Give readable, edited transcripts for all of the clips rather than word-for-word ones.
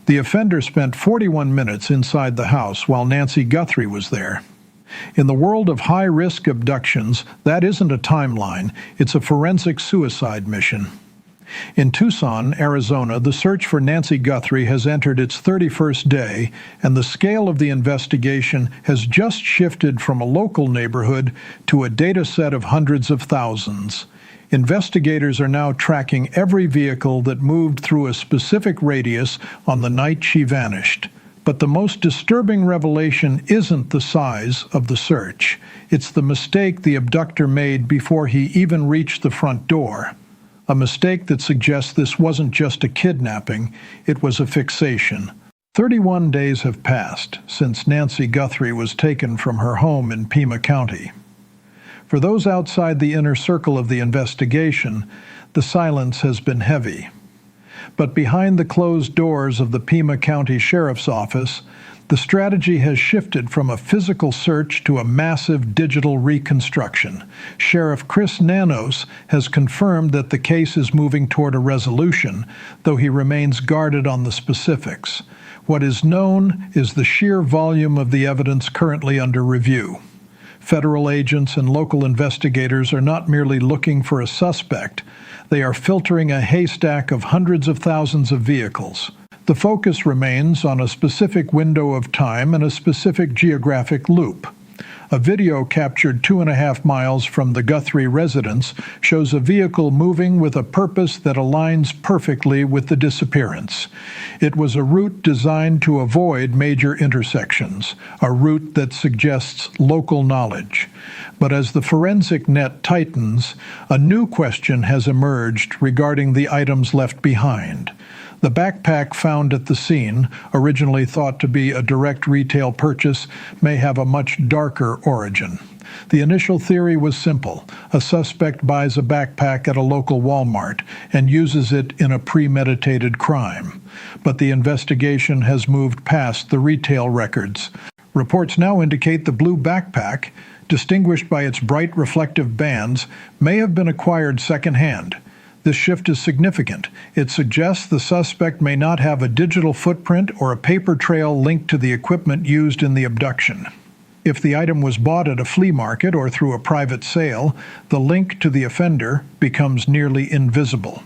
The offender spent 41 minutes inside the house while Nancy Guthrie was there. In the world of high-risk abductions, that isn't a timeline, it's a forensic suicide mission. In Tucson, Arizona, the search for Nancy Guthrie has entered its 31st day, and the scale of the investigation has just shifted from a local neighborhood to a data set of hundreds of thousands. Investigators are now tracking every vehicle that moved through a specific radius on the night she vanished. But the most disturbing revelation isn't the size of the search. It's the mistake the abductor made before he even reached the front door. A mistake that suggests this wasn't just a kidnapping, it was a fixation. 31 days have passed since Nancy Guthrie was taken from her home in Pima County. For those outside the inner circle of the investigation, the silence has been heavy. But behind the closed doors of the Pima County Sheriff's Office, the strategy has shifted from a physical search to a massive digital reconstruction. Sheriff Chris Nanos has confirmed that the case is moving toward a resolution, though he remains guarded on the specifics. What is known is the sheer volume of the evidence currently under review. Federal agents and local investigators are not merely looking for a suspect, they are filtering a haystack of hundreds of thousands of vehicles. The focus remains on a specific window of time and a specific geographic loop. A video captured 2.5 miles from the Guthrie residence shows a vehicle moving with a purpose that aligns perfectly with the disappearance. It was a route designed to avoid major intersections, a route that suggests local knowledge. But as the forensic net tightens, a new question has emerged regarding the items left behind. The backpack found at the scene, originally thought to be a direct retail purchase, may have a much darker origin. The initial theory was simple. A suspect buys a backpack at a local Walmart and uses it in a premeditated crime. But the investigation has moved past the retail records. Reports now indicate the blue backpack, distinguished by its bright reflective bands, may have been acquired secondhand. This shift is significant. It suggests the suspect may not have a digital footprint or a paper trail linked to the equipment used in the abduction. If the item was bought at a flea market or through a private sale, the link to the offender becomes nearly invisible.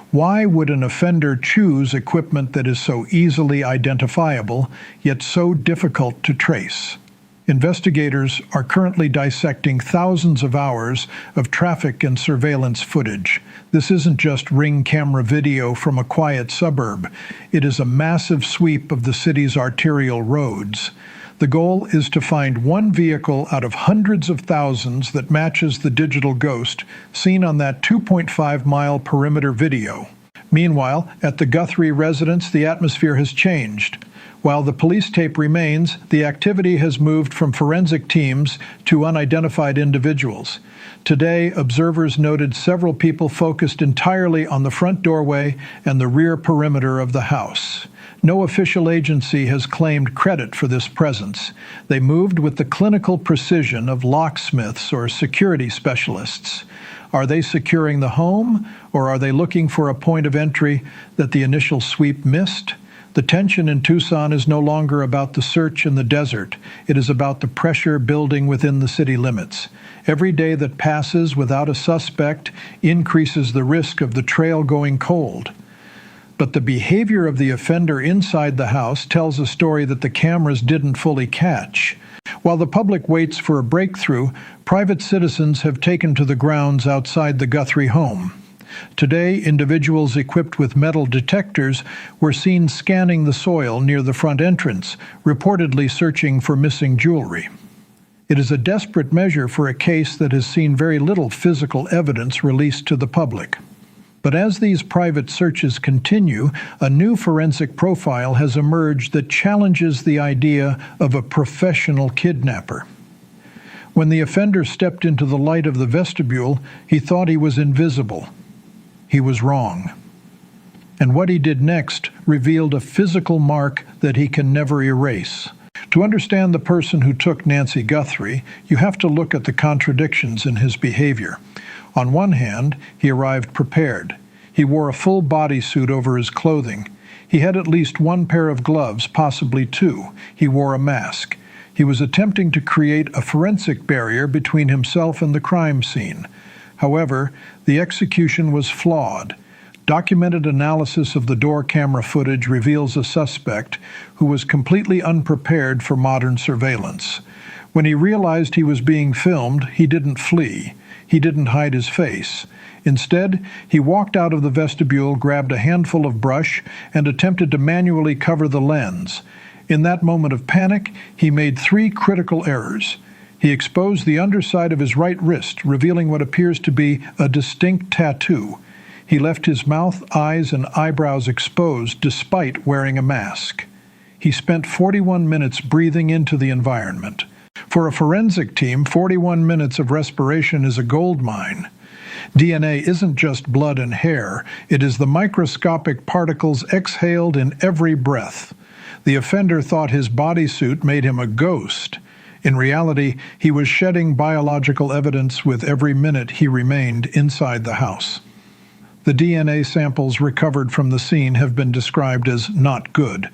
Why would an offender choose equipment that is so easily identifiable, yet so difficult to trace? Investigators are currently dissecting thousands of hours of traffic and surveillance footage. This isn't just ring camera video from a quiet suburb. It is a massive sweep of the city's arterial roads. The goal is to find one vehicle out of hundreds of thousands that matches the digital ghost seen on that 2.5-mile perimeter video. Meanwhile, at the Guthrie residence, the atmosphere has changed. While the police tape remains, the activity has moved from forensic teams to unidentified individuals. Today, observers noted several people focused entirely on the front doorway and the rear perimeter of the house. No official agency has claimed credit for this presence. They moved with the clinical precision of locksmiths or security specialists. Are they securing the home, or are they looking for a point of entry that the initial sweep missed? The tension in Tucson is no longer about the search in the desert. It is about the pressure building within the city limits. Every day that passes without a suspect increases the risk of the trail going cold. But the behavior of the offender inside the house tells a story that the cameras didn't fully catch. While the public waits for a breakthrough, private citizens have taken to the grounds outside the Guthrie home. Today, individuals equipped with metal detectors were seen scanning the soil near the front entrance, reportedly searching for missing jewelry. It is a desperate measure for a case that has seen very little physical evidence released to the public. But as these private searches continue, a new forensic profile has emerged that challenges the idea of a professional kidnapper. When the offender stepped into the light of the vestibule, he thought he was invisible. He was wrong. And what he did next revealed a physical mark that he can never erase. To understand the person who took Nancy Guthrie, you have to look at the contradictions in his behavior. On one hand, he arrived prepared. He wore a full bodysuit over his clothing. He had at least one pair of gloves, possibly two. He wore a mask. He was attempting to create a forensic barrier between himself and the crime scene. However, the execution was flawed. Documented analysis of the door camera footage reveals a suspect who was completely unprepared for modern surveillance. When he realized he was being filmed, he didn't flee. He didn't hide his face. Instead, he walked out of the vestibule, grabbed a handful of brush, and attempted to manually cover the lens. In that moment of panic, he made three critical errors. He exposed the underside of his right wrist, revealing what appears to be a distinct tattoo. He left his mouth, eyes, and eyebrows exposed despite wearing a mask. He spent 41 minutes breathing into the environment. For a forensic team, 41 minutes of respiration is a gold mine. DNA isn't just blood and hair. It is the microscopic particles exhaled in every breath. The offender thought his bodysuit made him a ghost. In reality, he was shedding biological evidence with every minute he remained inside the house. The DNA samples recovered from the scene have been described as not good,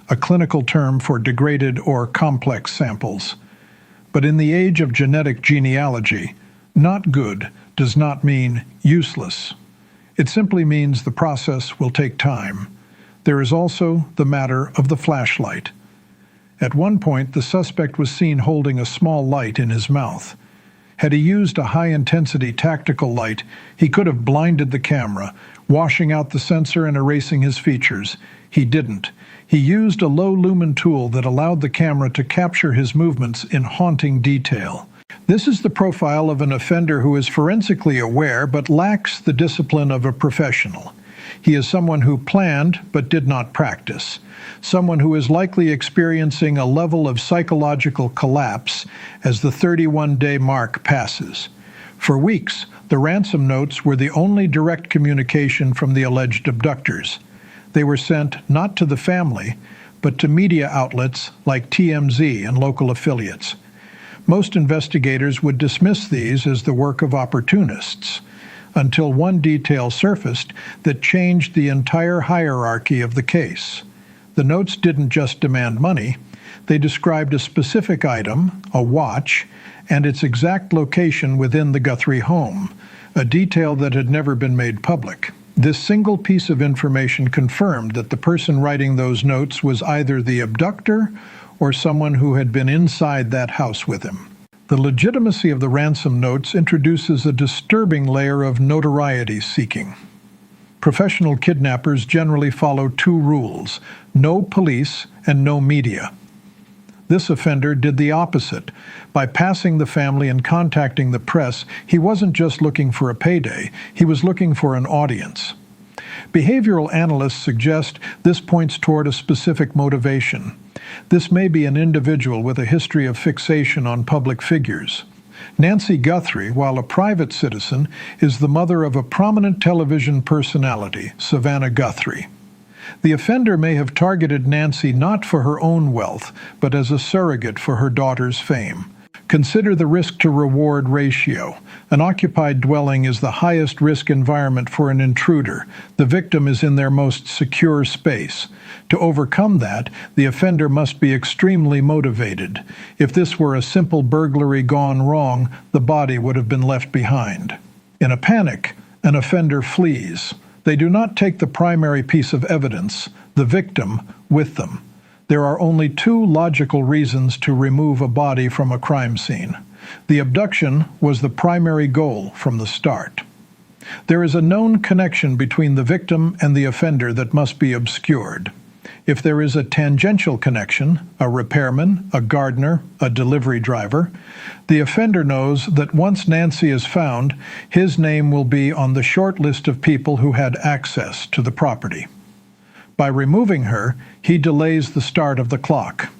a clinical term for degraded or complex samples. But in the age of genetic genealogy, not good does not mean useless. It simply means the process will take time. There is also the matter of the flashlight. At one point, the suspect was seen holding a small light in his mouth. Had he used a high-intensity tactical light, he could have blinded the camera, washing out the sensor and erasing his features. He didn't. He used a low-lumen tool that allowed the camera to capture his movements in haunting detail. This is the profile of an offender who is forensically aware but lacks the discipline of a professional. He is someone who planned but did not practice. Someone who is likely experiencing a level of psychological collapse as the 31-day mark passes. For weeks, the ransom notes were the only direct communication from the alleged abductors. They were sent not to the family, but to media outlets like TMZ and local affiliates. Most investigators would dismiss these as the work of opportunists, until one detail surfaced that changed the entire hierarchy of the case. The notes didn't just demand money. They described a specific item, a watch, and its exact location within the Guthrie home, a detail that had never been made public. This single piece of information confirmed that the person writing those notes was either the abductor or someone who had been inside that house with him. The legitimacy of the ransom notes introduces a disturbing layer of notoriety seeking. Professional kidnappers generally follow two rules: no police and no media. This offender did the opposite. By passing the family and contacting the press, he wasn't just looking for a payday, he was looking for an audience. Behavioral analysts suggest this points toward a specific motivation. This may be an individual with a history of fixation on public figures. Nancy Guthrie, while a private citizen, is the mother of a prominent television personality, Savannah Guthrie. The offender may have targeted Nancy not for her own wealth, but as a surrogate for her daughter's fame. Consider the risk-to-reward ratio. An occupied dwelling is the highest risk environment for an intruder. The victim is in their most secure space. To overcome that, the offender must be extremely motivated. If this were a simple burglary gone wrong, the body would have been left behind. In a panic, an offender flees. They do not take the primary piece of evidence, the victim, with them. There are only two logical reasons to remove a body from a crime scene. The abduction was the primary goal from the start. There is a known connection between the victim and the offender that must be obscured. If there is a tangential connection, a repairman, a gardener, a delivery driver, the offender knows that once Nancy is found, his name will be on the short list of people who had access to the property. By removing her, he delays the start of the clock.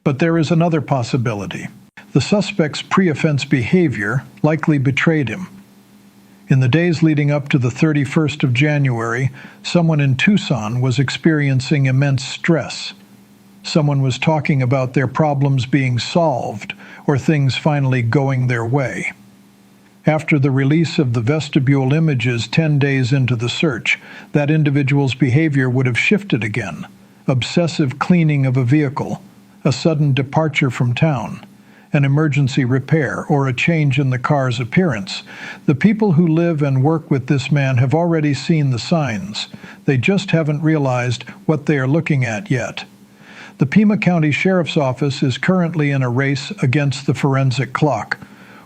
But there is another possibility. The suspect's pre-offense behavior likely betrayed him. In the days leading up to the 31st of January, someone in Tucson was experiencing immense stress. Someone was talking about their problems being solved or things finally going their way. After the release of the vestibule images 10 days into the search, that individual's behavior would have shifted again. Obsessive cleaning of a vehicle, a sudden departure from town, an emergency repair, or a change in the car's appearance. The people who live and work with this man have already seen the signs. They just haven't realized what they are looking at yet. The Pima County Sheriff's Office is currently in a race against the forensic clock.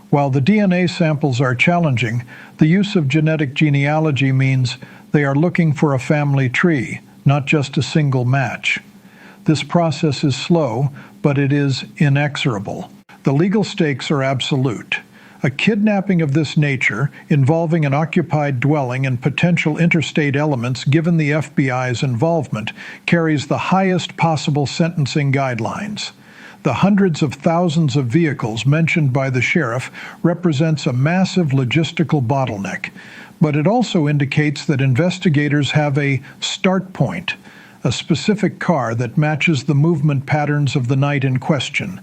While the DNA samples are challenging, the use of genetic genealogy means they are looking for a family tree, not just a single match. This process is slow, but it is inexorable. The legal stakes are absolute. A kidnapping of this nature, involving an occupied dwelling and potential interstate elements given the FBI's involvement, carries the highest possible sentencing guidelines. The hundreds of thousands of vehicles mentioned by the sheriff represents a massive logistical bottleneck, but it also indicates that investigators have a start point, a specific car that matches the movement patterns of the night in question.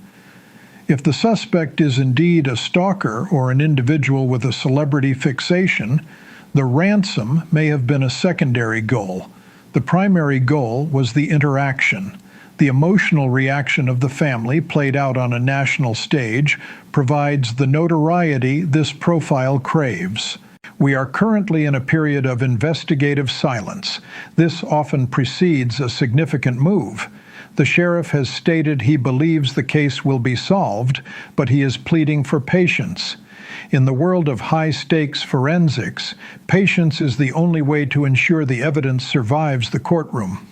If the suspect is indeed a stalker or an individual with a celebrity fixation, the ransom may have been a secondary goal. The primary goal was the interaction. The emotional reaction of the family, played out on a national stage, provides the notoriety this profile craves. We are currently in a period of investigative silence. This often precedes a significant move. The sheriff has stated he believes the case will be solved, but he is pleading for patience. In the world of high-stakes forensics, patience is the only way to ensure the evidence survives the courtroom.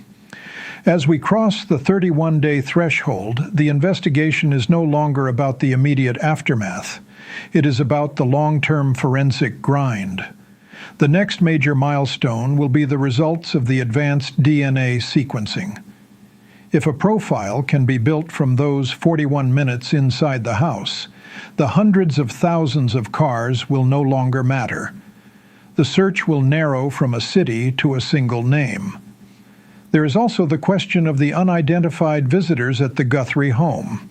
As we cross the 31-day threshold, the investigation is no longer about the immediate aftermath. It is about the long-term forensic grind. The next major milestone will be the results of the advanced DNA sequencing. If a profile can be built from those 41 minutes inside the house, the hundreds of thousands of cars will no longer matter. The search will narrow from a city to a single name. There is also the question of the unidentified visitors at the Guthrie home.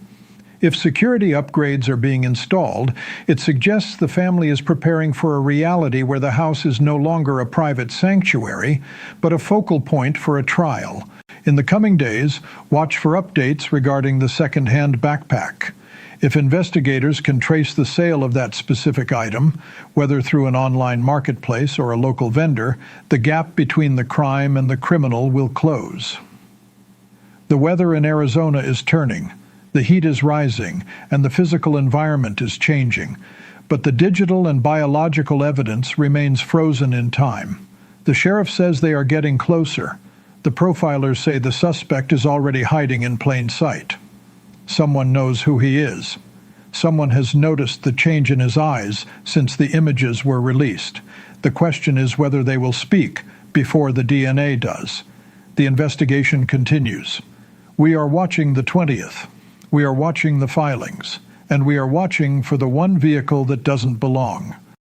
If security upgrades are being installed, it suggests the family is preparing for a reality where the house is no longer a private sanctuary, but a focal point for a trial. In the coming days, watch for updates regarding the second-hand backpack. If investigators can trace the sale of that specific item, whether through an online marketplace or a local vendor, the gap between the crime and the criminal will close. The weather in Arizona is turning, the heat is rising, and the physical environment is changing, but the digital and biological evidence remains frozen in time. The sheriff says they are getting closer. The profilers say the suspect is already hiding in plain sight. Someone knows who he is. Someone has noticed the change in his eyes since the images were released. The question is whether they will speak before the DNA does. The investigation continues. We are watching the 20th. We are watching the filings. And we are watching for the one vehicle that doesn't belong.